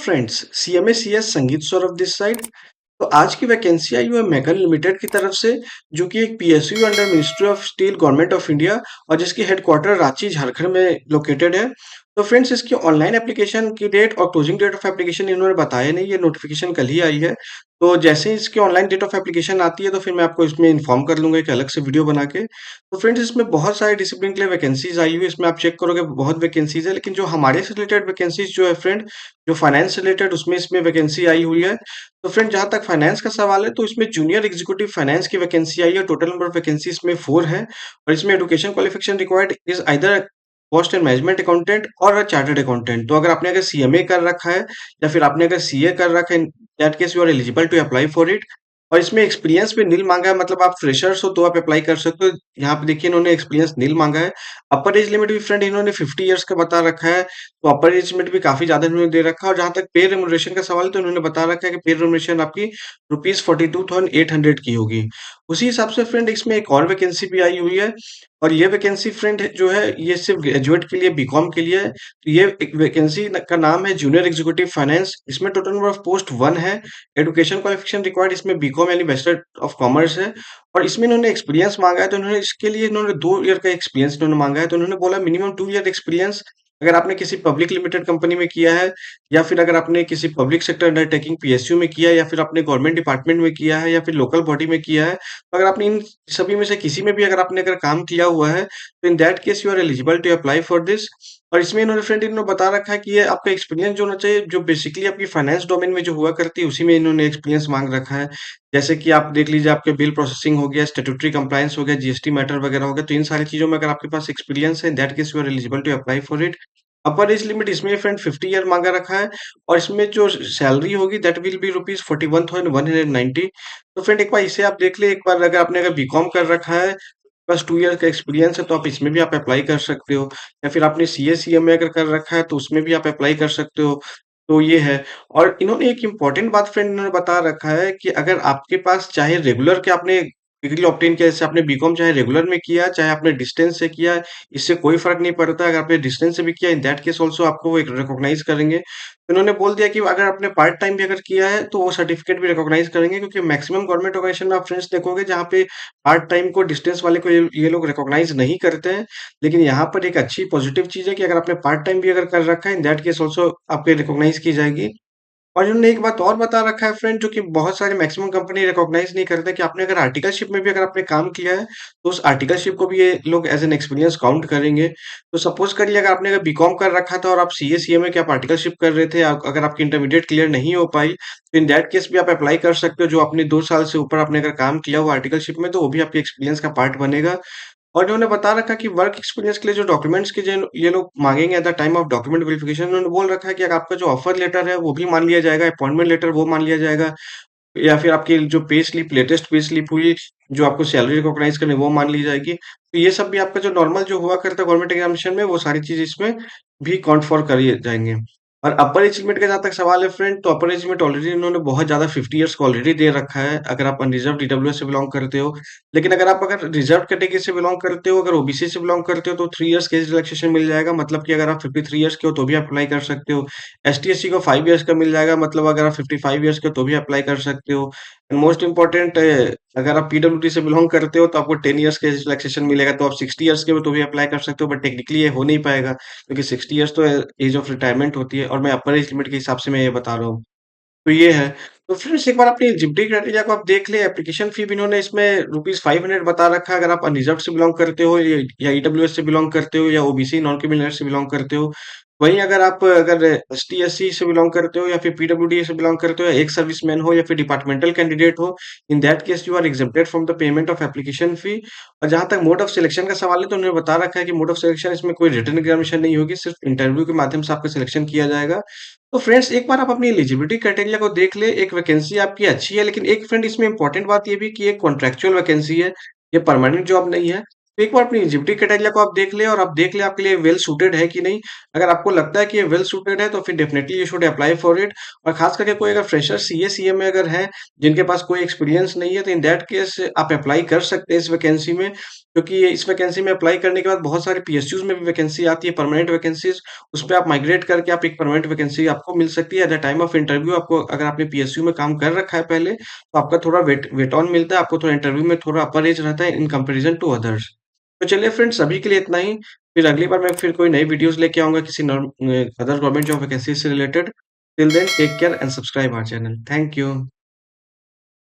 Friends, CMA CS संगीत Saurabh this side. तो आज की वैकेंसी आई हुई है मैगन लिमिटेड की तरफ से, जो कि एक PSU under ministry of steel government of India और जिसकी हेडक्वार्टर रांची झारखंड में लोकेटेड है। तो फ्रेंड्स, इसकी ऑनलाइन एप्लीकेशन की डेट और क्लोजिंग डेट ऑफ एप्लीकेशन इन्होंने बताया नहीं, ये नोटिफिकेशन कल ही आई है। तो जैसे ही इसकी ऑनलाइन डेट ऑफ एप्लीकेशन आती है तो फिर मैं आपको इसमें इन्फॉर्म कर लूंगा एक अलग से वीडियो बना के। तो फ्रेंड्स, इसमें बहुत सारे डिसिप्लिन के लिए वैकेंसीज आई हुई है, इसमें आप चेक करोगे बहुत वैकेंसीज है, लेकिन जो हमारे से रिलेटेड वैकेंसीज जो है फ्रेंड, जो फाइनेंस से रिलेटेड उसमें इसमें वैकेंसी आई हुई है। तो फ्रेंड, जहाँ तक फाइनेंस का सवाल है तो इसमें जूनियर एग्जीक्यूटिव फाइनेंस की वैकेंसी आई है। टोटल नंबर ऑफ वैकेंसी इसमें 4 है और इसमें education qualification required is either cost and management accountant और चार्टर्ड अकाउंटेंट। तो अगर आपने अगर सीएमए कर रखा है या फिर आपने अगर सीए कर रखा है, in that case you are eligible to apply for it. और इसमें एक्सपीरियंस भी नील मांगा है, मतलब आप फ्रेशर्स हो तो आप अप्लाई कर सकते हो। यहाँ पे देखिए इन्होंने एक्सपीरियंस नील मांगा है। अपर एज लिमिट भी फ्रेंड इन्होंने 50 इयर्स का बता रखा है, तो अपर एज लिमिट भी काफी ज्यादा इन्होंने दे रखा है। और जहां तक पे रेमुनरेशन का सवाल है तो इन्होंने बता रखा है कि पे रेमुनरेशन आपकी ₹42,800 की होगी। उसी हिसाब से फ्रेंड इसमें एक और वैकेंसी भी आई हुई है, और ये वैकेंसी फ्रेंड जो है ये सिर्फ ग्रेजुएट के लिए, बीकॉम के लिए है। तो ये एक वैकेंसी का नाम है जूनियर एग्जीक्यूटिव फाइनेंस। इसमें टोटल नंबर ऑफ पोस्ट 1 है। एजुकेशन क्वालिफिकेशन रिक्वायर्ड इसमें बीकॉम यानी बैचलर ऑफ कॉमर्स है। और इसमें इन्होंने एक्सपीरियंस मांगा है, तो इन्होंने इसके लिए इन्होंने 2 ईयर का एक्सपीरियंस इन्होंने मांगा है। तो उन्होंने बोला मिनिमम 2 ईयर एक्सपीरियंस अगर आपने किसी पब्लिक लिमिटेड कंपनी में किया है, या फिर अगर आपने किसी पब्लिक सेक्टर अंडरटेकिंग पीएसयू में किया है, या फिर आपने गवर्नमेंट डिपार्टमेंट में किया है, या फिर लोकल बॉडी में किया है। तो अगर आपने इन सभी में से किसी में भी अगर आपने अगर काम किया हुआ है, तो in that case you are eligible to apply for this. और इसमें इन्होंने फ्रेंड इन्होंने बता रखा है कि ये आपका एक्सपीरियंस जो होना चाहिए, जो बेसिकली आपकी फाइनेंस डोमेन में जो हुआ करती है उसी में इन्होंने एक्सपीरियंस मांग रखा है। जैसे कि आप देख लीजिए, आपके बिल प्रोसेसिंग हो गया, स्टैट्यूटरी कंप्लायंस हो गया, जीएसटी मैटर वगैरह हो गया। तो इन सारी चीजों में अगर आपके पास एक्सपीरियंस है, that case you are eligible to apply for it. Upper age limit इसमें फ्रेंड 50 ईयर मांगा रखा है। और इसमें जो सैलरी होगी दैट विल बी ₹41,190। तो फ्रेंड, एक बार इसे आप देख ले, एक बार अगर बीकॉम कर रखा है, बस 2 ईयर का एक्सपीरियंस है, तो आप इसमें भी आप अप्लाई कर सकते हो। या फिर आपने सीए सीएमए अगर कर रखा है तो उसमें भी आप अप्लाई कर सकते हो। तो ये है। और इन्होंने एक इम्पोर्टेंट बात फ्रेंड इन्होंने बता रखा है कि अगर आपके पास चाहे रेगुलर के आपने डिग्री ऑब्टेन किया, जैसे आपने बीकॉम चाहे रेगुलर में किया चाहे आपने डिस्टेंस से किया, इससे कोई फर्क नहीं पड़ता। अगर आपने डिस्टेंस से भी किया, इन दैट केस ऑल्सो आपको वो एक रिकॉग्नाइज करेंगे। तो इन्होंने बोल दिया कि अगर आपने पार्ट टाइम भी अगर किया है तो वो सर्टिफिकेट भी रिकॉग्नाइज करेंगे, क्योंकि मैक्सिमम गवर्नमेंट ऑर्गेनाइजेशन में आप फ्रेंड्स देखोगे जहाँ पे पार्ट टाइम को, डिस्टेंस वाले को ये लोग रिकॉग्नाइज नहीं करते हैं। लेकिन यहाँ पर एक अच्छी पॉजिटिव चीज है कि अगर आपने पार्ट टाइम भी अगर कर रखा है, इन दैट केस ऑल्सो आपके रिकॉग्नाइज की जाएगी। और इन्होंने एक बात और बता रखा है फ्रेंड, जो कि बहुत सारे मैक्सिमम कंपनी रिकॉग्नाइज नहीं करते, कि आपने अगर आर्टिकलशिप में भी अगर आपने काम किया है तो उस आर्टिकलशिप को भी ये लोग एज एन एक्सपीरियंस काउंट करेंगे। तो सपोज करिए अगर आपने अगर बीकॉम कर रखा था और आप सीए सीएमए की आप आर्टिकलशिप कर रहे थे, अगर आपकी इंटरमीडिएट क्लियर नहीं हो पाई, तो इन दैट केस भी आप अप्लाई कर सकते हो। जो आपने 2 साल से ऊपर आपने अगर काम किया हुआ आर्टिकलशिप में, तो वो भी आपके एक्सपीरियंस का पार्ट बनेगा। और इन्होंने बता रखा कि वर्क एक्सपीरियंस के लिए जो डॉक्यूमेंट्स के जो ये लोग मांगेंगे at the time of document verification, उन्होंने बोल रखा है कि अगर आपका जो ऑफर लेटर है वो भी मान लिया जाएगा, अपॉइंटमेंट लेटर वो मान लिया जाएगा, या फिर आपकी जो pay slip, latest pay slip हुई, जो आपको सैलरी रिकॉग्नाइज करनी वो मान ली जाएगी। तो ये सब भी आपका जो नॉर्मल जो हुआ करता है गवर्नमेंट एग्जामिनेशन में, वो सारी चीज इसमें भी काउंट फॉर करिए जाएंगे। और अपर एज लिमिट का जहाँ तक सवाल है फ्रेंड, तो अपर एज लिमिट ऑलरेडी इन्होंने बहुत ज्यादा 50 ईयर्स का ऑलरेडी दे रखा है अगर आप अनरिजर्व डीडब्ल्यूएस से बिलोंग करते हो। लेकिन अगर रिजर्व कैटेगरी से बिलोंग करते हो, अगर ओबीसी से बिलोंग करते हो, तो 3 इयर्स का एज रिलैक्सेशन मिल जाएगा। मतलब कि अगर आप 53 इयर्स के हो तो भी अप्लाई कर सकते हो। एसटी एससी को 5 इयर्स का मिल जाएगा, मतलब अगर आप 55 इयर्स के हो तो भी अप्लाई कर सकते हो। एंड मोस्ट इंपॉर्टेंट, अगर आप पीडब्ल्यूडी से बिलोंग करते हो तो आपको 10 इयर्स का एज रिलैक्सेशन मिलेगा। तो आप 60 इयर्स के हो तो भी अप्लाई कर सकते हो, बट टेक्निकली ये हो नहीं पाएगा, क्योंकि 60 इयर्स तो एज ऑफ रिटायरमेंट होती है, और मैं अपर एज लिमिट के हिसाब से मैं ये बता रहा हूँ। तो ये है। तो फ्रेंड्स, एक बार अपनी एलिजिबिलिटी क्राइटेरिया को आप देख ले। एप्लीकेशन फी भी इन्होंने इसमें ₹500 बता रखा है, अगर आप अनरिजर्व से बिलोंग करते हो, या ईडब्ल्यूएस से बिलोंग करते हो, या ओबीसी नॉन क्रिमिनल से बिलोंग करते हो। वहीं अगर एसटी एससी से बिलोंग करते हो, या फिर पीडब्ल्यूडी से बिलोंग करते हो, या एक सर्विसमैन हो, या फिर डिपार्टमेंटल कैंडिडेट हो, in that case you are exempted from the payment of application fee. और जहां तक मोड ऑफ सिलेक्शन का सवाल है, तो उन्होंने बता रखा है कि मोड ऑफ सिलेक्शन इसमें कोई रिटन एग्जामिनेशन नहीं होगी, सिर्फ इंटरव्यू के माध्यम से आपका सिलेक्शन किया जाएगा। तो फ्रेंड्स, एक बार आप अपनी एलिजिबिलिटी क्राइटेरिया को देख ले। एक वैकेंसी आपकी अच्छी है, लेकिन एक फ्रेंड इसमें इंपॉर्टेंट बात ये भी कि ये कॉन्ट्रेक्चुअल वैकेंसी है, ये परमानेंट जॉब नहीं है। तो एक बार अपनी एलिजिबिलिटी क्राइटेरिया को आप देख लें और आप देख लें आपके लिए वेल सूटेड है कि नहीं। अगर आपको लगता है कि ये वेल सूटेड है तो फिर definitely you should apply for it. और खास करके कोई अगर फ्रेशर सीए सीए में अगर है जिनके पास कोई एक्सपीरियंस नहीं है तो इन दैट केस आप अप्लाई कर सकते हैं इस वैकेंसी में, क्योंकि इस वैकेंसी में अप्लाई करने के बाद बहुत सारे पीएसयूज में भी वैकेंसी आती है, परमानेंट वैकेंसीज। उस पे आप माइग्रेट करके आप एक परमानेंट वैकेंसी आपको मिल सकती है। At the time of interview आपको, अगर आपने पीएसयू में काम कर रखा है पहले, तो आपका थोड़ा वेट ऑन मिलता है, आपको थोड़ा इंटरव्यू में थोड़ा अपर एज रहता है इन कंपेरिजन टू अदर्स। तो चलिए फ्रेंड्स, अभी के लिए इतना ही। फिर अगली बार मैं फिर कोई नई वीडियोस लेके आऊंगा किसी अदर गवर्नमेंट जॉब वैकेंसी से related. Till then take care and subscribe our channel. Thank you.